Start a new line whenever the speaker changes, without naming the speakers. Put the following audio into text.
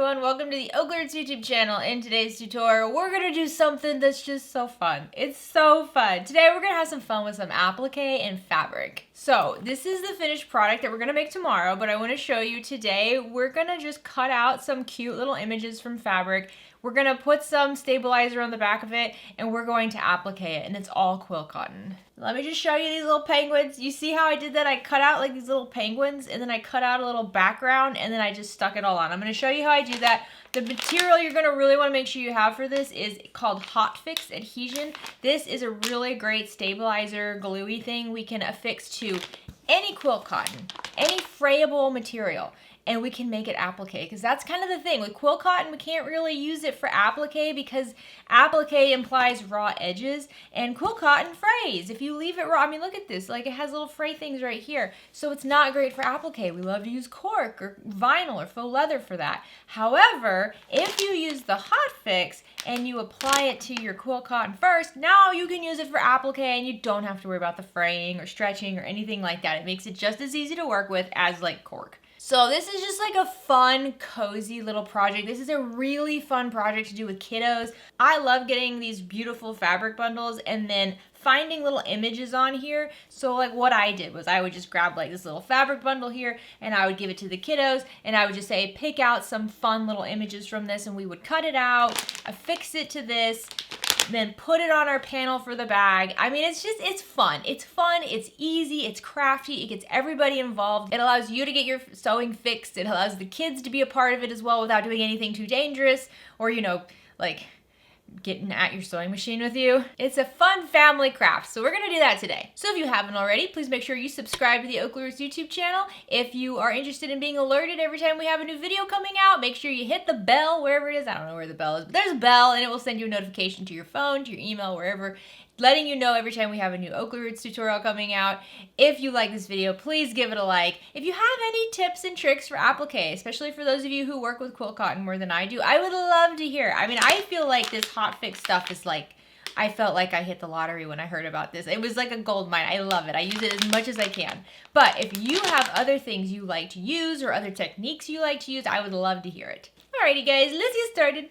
everyone, welcome to the OklaRoots YouTube channel. In today's tutorial, we're going to do something that's just so fun. It's so fun. Today we're going to have some fun with some applique and fabric. So this is the finished product that we're going to make tomorrow, but I want to show you today, we're going to just cut out some cute little images from fabric. We're going to put some stabilizer on the back of it, and we're going to applique it, and it's all quilt cotton. Let me just show you these little penguins. You see how I did that? I cut out like these little penguins, and then I cut out a little background, and then I just stuck it all on. I'm going to show you how I do that. The material you're going to really want to make sure you have for this is called Hot Fix Adhesion. This is a really great stabilizer, gluey thing we can affix to any quilt cotton, any frayable material. And we can make it applique, because that's kind of the thing. With quilt cotton, we can't really use it for applique because applique implies raw edges, and quilt cotton frays. If you leave it raw, I mean, look at this. Like, it has little fray things right here. So it's not great for applique. We love to use cork or vinyl or faux leather for that. However, if you use the Hot Fix and you apply it to your quilt cotton first, now you can use it for applique, and you don't have to worry about the fraying or stretching or anything like that. It makes it just as easy to work with as like cork. So this is just like a fun, cozy little project. This is a really fun project to do with kiddos. I love getting these beautiful fabric bundles and then finding little images on here. So like what I did was I would just grab like this little fabric bundle here, and I would give it to the kiddos, and I would just say, pick out some fun little images from this, and we would cut it out, affix it to this, then put it on our panel for the bag. I mean, it's fun. It's fun, it's easy, it's crafty, it gets everybody involved. It allows you to get your sewing fixed. It allows the kids to be a part of it as well without doing anything too dangerous or, you know, like getting at your sewing machine with you. It's a fun family craft, so we're gonna do that today. So if you haven't already, please make sure you subscribe to the OklaRoots YouTube channel. If you are interested in being alerted every time we have a new video coming out, make sure you hit the bell wherever it is. I don't know where the bell is, but there's a bell, and it will send you a notification to your phone, to your email, wherever, letting you know every time we have a new OklaRoots tutorial coming out. If you like this video, please give it a like. If you have any tips and tricks for applique, especially for those of you who work with quilt cotton more than I do, I would love to hear. I mean, I feel like this Hot Fix stuff is like, I felt like I hit the lottery when I heard about this. It was like a gold mine. I love it. I use it as much as I can. But if you have other things you like to use or other techniques you like to use, I would love to hear it. Alrighty guys, let's get started.